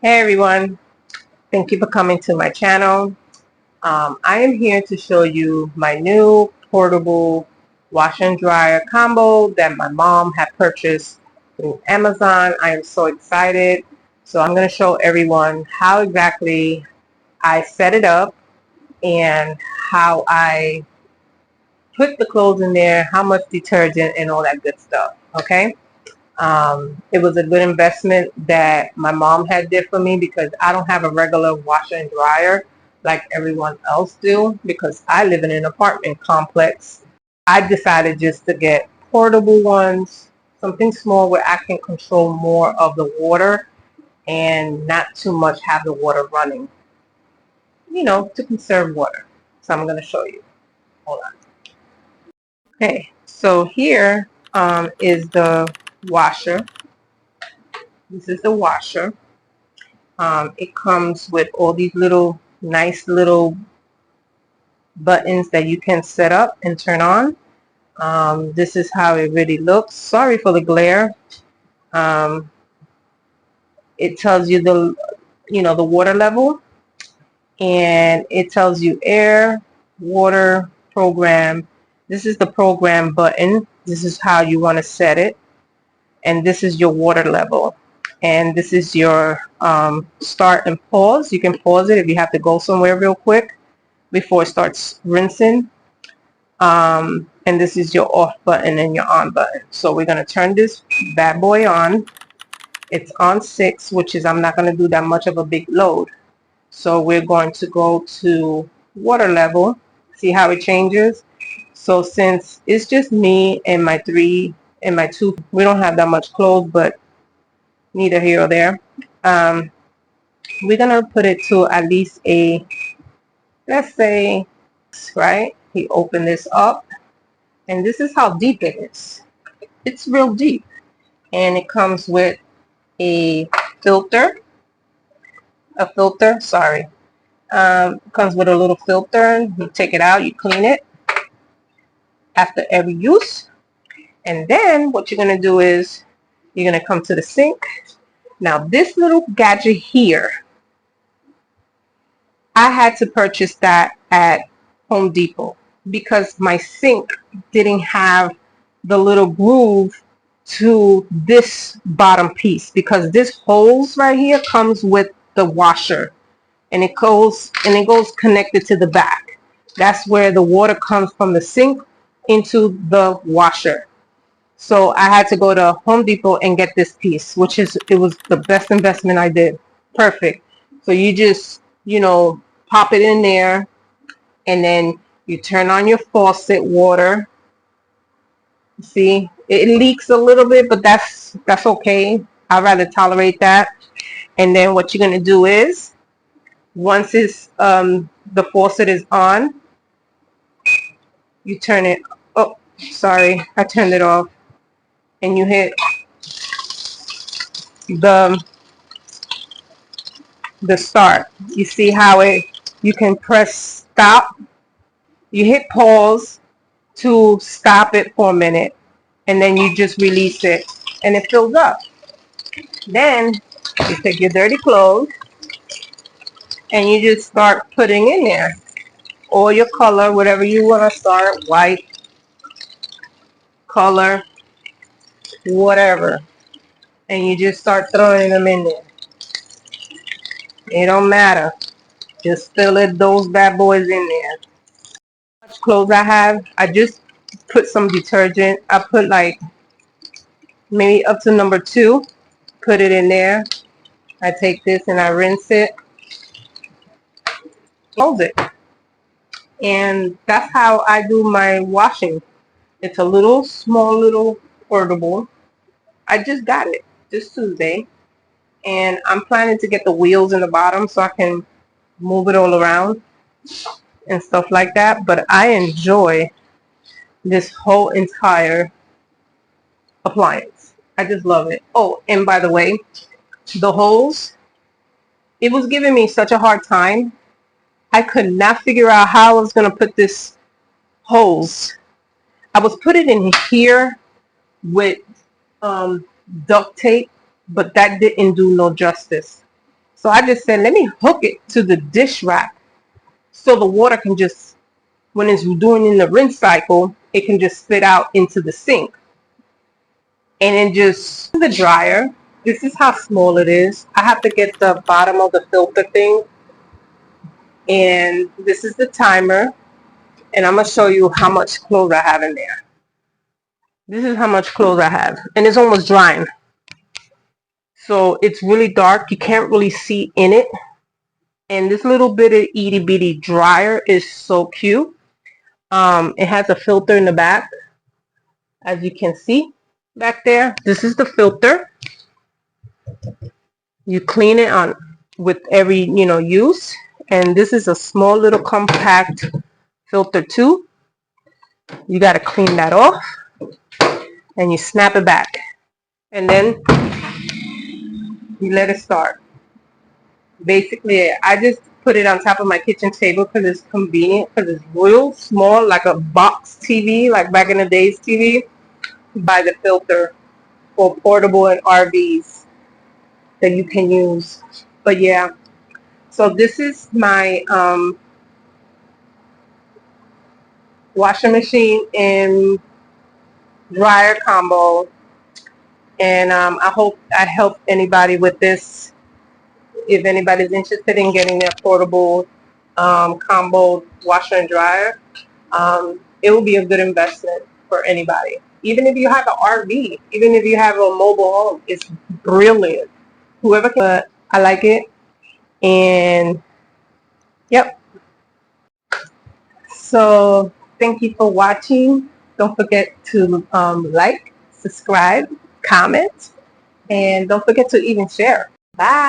Hey everyone, thank you for coming to my channel. I am here to show you my new portable wash and dryer combo that my mom had purchased through Amazon. I am so excited. So I'm going to show everyone how exactly I set it up and how I put the clothes in there, how much detergent and all that good stuff. Okay. It was a good investment that my mom had did for me because I don't have a regular washer and dryer like everyone else do because I live in an apartment complex. I decided just to get portable ones, something small where I can control more of the water and not too much have the water running, to conserve water. So I'm going to show you. Hold on. Okay, so here is the washer. This is the washer. It comes with all these little nice little buttons that you can set up and turn on. This is how it really looks. Sorry for the glare. Um, it tells you the water level, and it tells you air, water, program. This is the program button. This is how you want to set it, and this is your water level. And this is your start and pause. You can pause it if you have to go somewhere real quick before it starts rinsing. And this is your off button and your on button. So we're going to turn this bad boy on. It's on 6, which is I'm not going to do that much of a big load. So we're going to go to water level. See how it changes? So since it's just me and my 2, we don't have that much clothes, but neither here or there. We're going to put it to at least let's say, right? We open this up. And this is how deep it is. It's real deep. And it comes with a filter. Sorry. Comes with a little filter. You take it out, you clean it after every use. And then what you're going to do is you're going to come to the sink. Now this little gadget here, I had to purchase that at Home Depot because my sink didn't have the little groove to this bottom piece, because this hose right here comes with the washer, and it goes connected to the back. That's where the water comes from the sink into the washer. So I had to go to Home Depot and get this piece, it was the best investment I did. Perfect. So you just, pop it in there, and then you turn on your faucet water. See, it leaks a little bit, but that's okay. I'd rather tolerate that. And then what you're going to do is, once the faucet is on, you turn it. Oh, sorry, I turned it off. And you hit the start. You see how you can press stop. You hit pause to stop it for a minute, and then you just release it, and it fills up. Then you take your dirty clothes and you just start putting in there all your color, whatever you want to start, white, color, whatever, and you just start throwing them in there. It don't matter. Just fill it, those bad boys in there. How much clothes I have, I just put some detergent. I put like maybe up to number 2. Put it in there. I take this and I rinse it. Close it. And that's how I do my washing. It's a small little portable. I just got it this Tuesday, and I'm planning to get the wheels in the bottom so I can move it all around and stuff like that. But I enjoy this whole entire appliance. I just love it. Oh, and by the way, the hose, it was giving me such a hard time. I could not figure out how I was going to put this hose. I was putting it in here with duct tape, but that didn't do no justice. So I just said, let me hook it to the dish rack so the water can just, when it's doing in the rinse cycle, it can just spit out into the sink. And then just the dryer. This is how small it is. I have to get the bottom of the filter thing. And this is the timer. And I'm going to show you how much clothes I have in there. This is how much clothes I have. And it's almost drying. So it's really dark. You can't really see in it. And this little bit of itty bitty dryer is so cute. It has a filter in the back, as you can see back there. This is the filter. You clean it on with every use. And this is a small little compact filter too. You got to clean that off, and you snap it back, and then you let it start. Basically, I just put it on top of my kitchen table because it's convenient, because it's real small, like a box TV, like back in the days TV. Buy the filter for portable and RVs that you can use. But yeah, so this is my washing machine and dryer combo, and I hope I helped anybody with this. If anybody's interested in getting their portable combo washer and dryer, it will be a good investment for anybody. Even if you have an RV, even if you have a mobile home, it's brilliant. Whoever can, but I like it. And yep. So thank you for watching. Don't forget to like, subscribe, comment, and don't forget to even share. Bye.